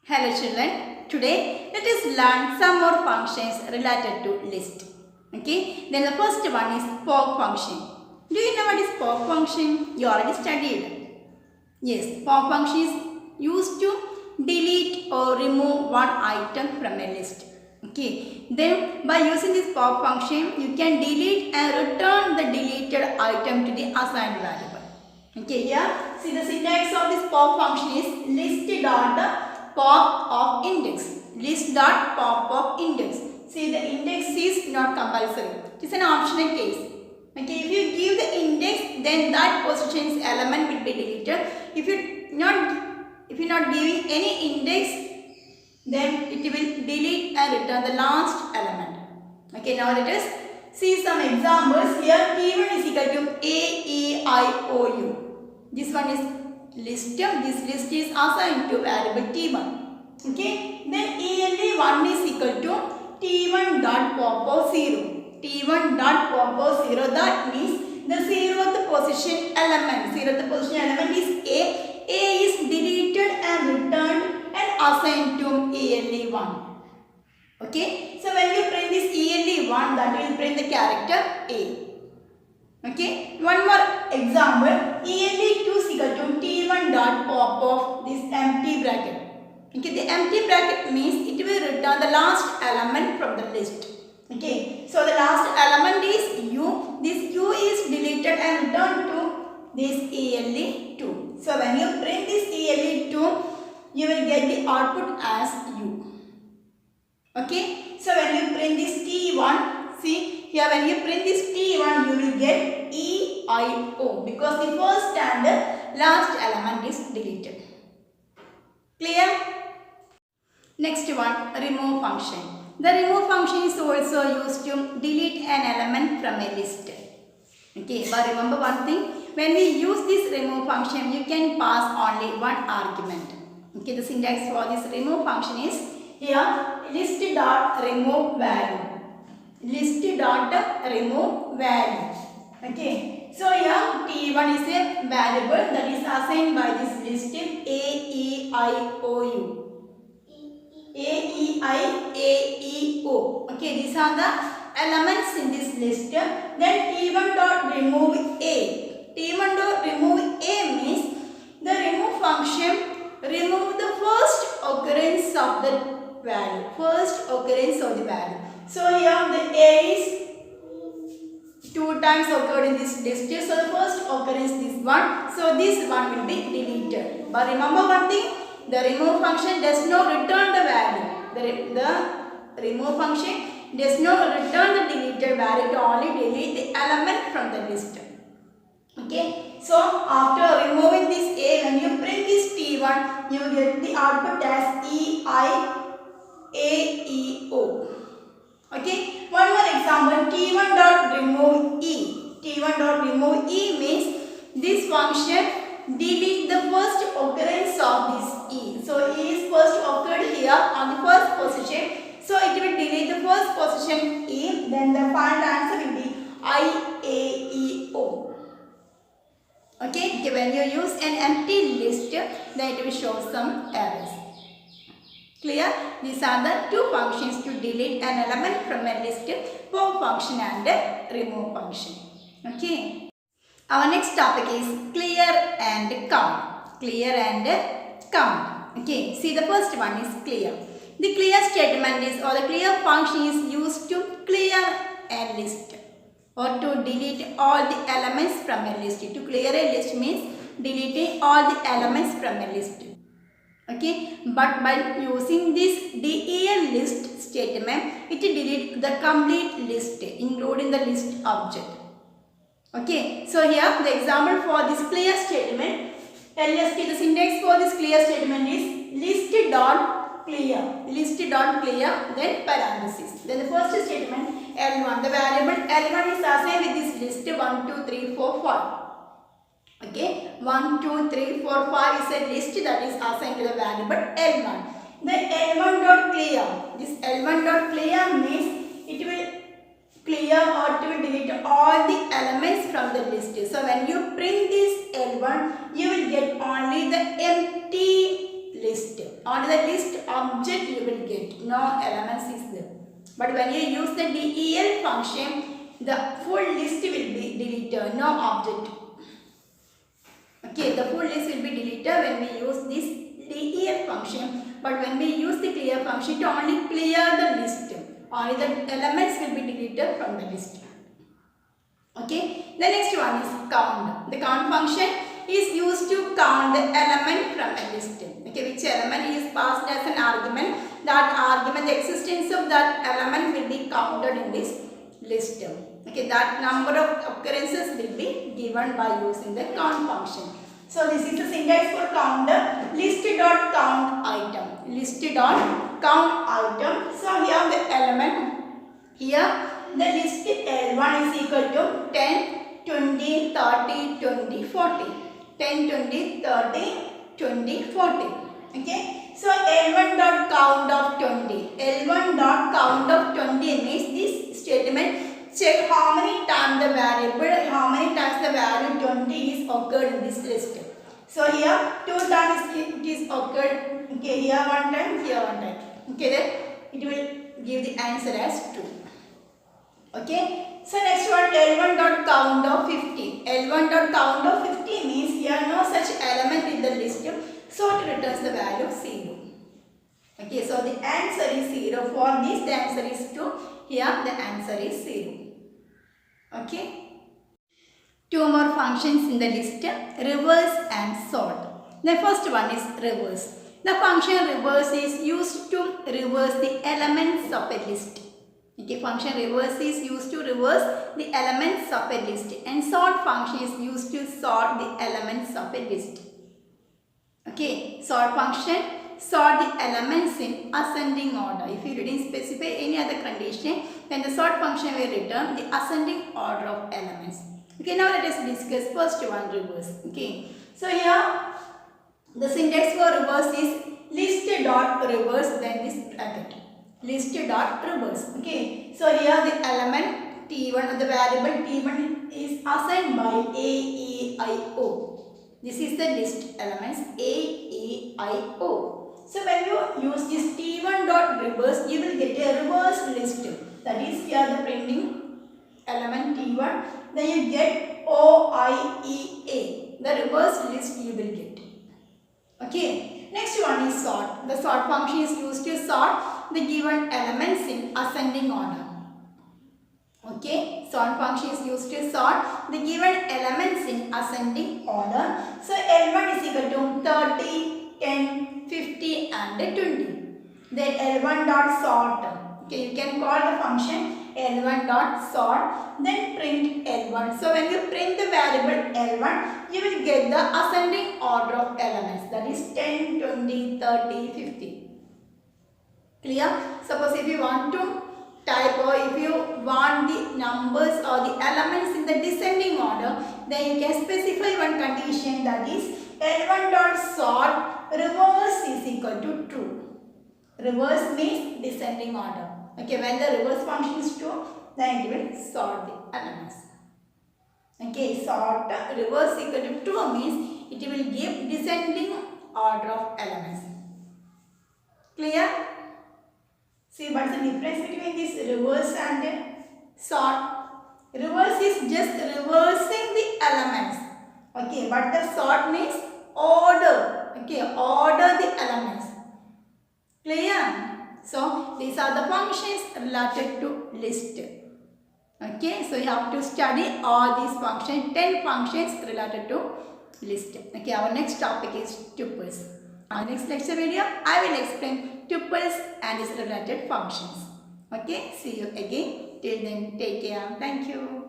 Hello children, today let us learn some more functions related to list. Okay, then the first one is pop function. Do you know what is pop function? You already studied. Yes, pop function is used to delete or remove one item from a list. Okay, then by using this pop function, you can delete and return the deleted item to the assigned variable. Okay, here see the syntax of this pop function is list dot pop of index. List dot pop of index. See the index is not compulsory. It is an optional case. Okay, if you give the index, then that position's element will be deleted. If you're not giving any index, then it will delete and return the last element. Okay, now let us see some examples. Here T1 is equal to A, E, I, O, U. This one is list. This list is assigned to variable T1. Okay, then ELE1 is equal to T1 dot pop of 0. T1 dot pop of 0, that means the 0th position element. 0th position element is A. A is deleted and returned and assigned to ELE1. Okay, so when you print this ELE1, that will print the character A. Okay, one more example. ELE2 is equal to T1 dot pop of this empty bracket. Okay, the empty bracket means it will return the last element from the list. Okay, so the last element is U. This U is deleted and returned to this ELE2. So when you print this ELE2, you will get the output as U. Okay, so when you print this T1, see here when you print this T1, you will get EIO because the first and the last element is deleted. Clear? Next one, remove function. The remove function is also used to delete an element from a list. Okay, but remember one thing, when we use this remove function, you can pass only one argument. Okay, the syntax for this remove function is here list dot remove value. List dot remove value. Okay, so here T1 is a variable that is assigned by this list A, E, I, O, U. A, E, I, A, E, O. Okay, these are the elements in this list. Then T1 dot remove A. T1 dot remove A means the remove function remove the first occurrence of the value. First occurrence of the value. So here the A is 2 times occurred in this list. So the first occurrence this one. So this one will be deleted. But remember one thing. The remove function does not return the value. The remove function does not return the deleted value. It only delete the element from the list. Okay. So after removing this A, when you print this T1, you get the output as E, I, A, E, O. Okay. One more example. T1 dot remove E. T1 dot remove E means this function delete the first occurrence of this E. So E is first occurred here on the first position. So it will delete the first position E. Then the final answer will be I, A, E, O. Okay. When you use an empty list, then it will show some errors. Clear? These are the two functions to delete an element from a list: pop function and remove function. Okay. Our next topic is clear and count. Clear and count. Okay, see the first one is clear. The clear statement is or the clear function is used to clear a list or to delete all the elements from a list. To clear a list means deleting all the elements from a list. Okay, but by using this del list statement, it deletes the complete list including the list object. Okay, so here the example for this clear statement, LST, the syntax for this clear statement is list dot clear, then parenthesis. Then the first statement L1, the variable L1 is assigned with this list 1, 2, 3, 4, 5. Okay, 1, 2, 3, 4, 5 is a list that is assigned to the variable L1. Then L1 dot clear. This L1 dot clear means it will clear or to delete all the elements from the list. So when you print this L1, you will get only the empty list. On the list object you will get, no elements is there. But when you use the del function, the full list will be deleted, no object. Okay, the full list will be deleted when we use this del function. But when we use the clear function, to only clear the list, only the elements will be deleted from the list. Okay, the next one is count. The count function is used to count the element from a list. Okay, which element is passed as an argument. That argument, the existence of that element will be counted in this list. Okay, that number of occurrences will be given by using the count function. So this is the syntax for counter. List.count item. List.count item. So here the element, here the list L1 is equal to 10, 20, 30, 20, 40. 10, 20, 30, 20, 40. Okay. So L1 dot count of 20. L1 dot count of 20 means this statement check how many times the value 20 is occurred in this list. So here 2 times it is occurred. Okay, here 1 time, here 1 time. Okay, then it will give the answer as 2. Okay. So next one, L1 dot count of 50. L1 dot count of 50 means here no such element in the list, so it returns the value 0. Okay, so the answer is 0. For this the answer is 2. Here the answer is 0. Okay. Two more functions in the list, reverse and sort. The first one is reverse. The function reverse is used to reverse the elements of a list. Okay, function reverse is used to reverse the elements of a list, and sort function is used to sort the elements of a list. Okay, sort function sort the elements in ascending order. If you didn't specify any other condition, then the sort function will return the ascending order of elements. Okay, now let us discuss first one, reverse. Okay, so here the syntax for reverse is list dot reverse, then this bracket. List dot reverse. Okay, so here the element t1, the variable t1 is assigned by a, e, I, o. This is the list elements a, e, I, o. So when you use this t1 dot reverse, you will get a reverse list. That is here the printing element t1. Then you get o, I, e, a. The reverse list you will get. Okay. Next one is sort. The sort function is used to sort the given elements in ascending order. Okay, sort function is used to sort the given elements in ascending order. So L1 is equal to 30, 10, 50 and 20. Then L1 dot sort. Okay, you can call the function L1 dot sort, then print L1. So when you print the variable L1, you will get the ascending order of elements, that is 10, 20, 30, 50. Clear? Suppose if you want to type, or if you want the numbers or the elements in the descending order, then you can specify one condition, that is L1 dot sort reverse is equal to true. Reverse means descending order. Okay, when the reverse function is true, then it will sort the elements. Okay, sort reverse equal to true means it will give descending order of elements. Clear? See, what's the difference between this reverse and sort? Reverse is just reversing the elements. Okay, but the sort means order. Okay, order the elements. Clear? So these are the functions related to list. Okay, so you have to study all these functions, 10 functions related to list. Okay, our next topic is tuples. Our next lecture video, I will explain tuples and its related functions. Okay, see you again. Till then, take care. Thank you.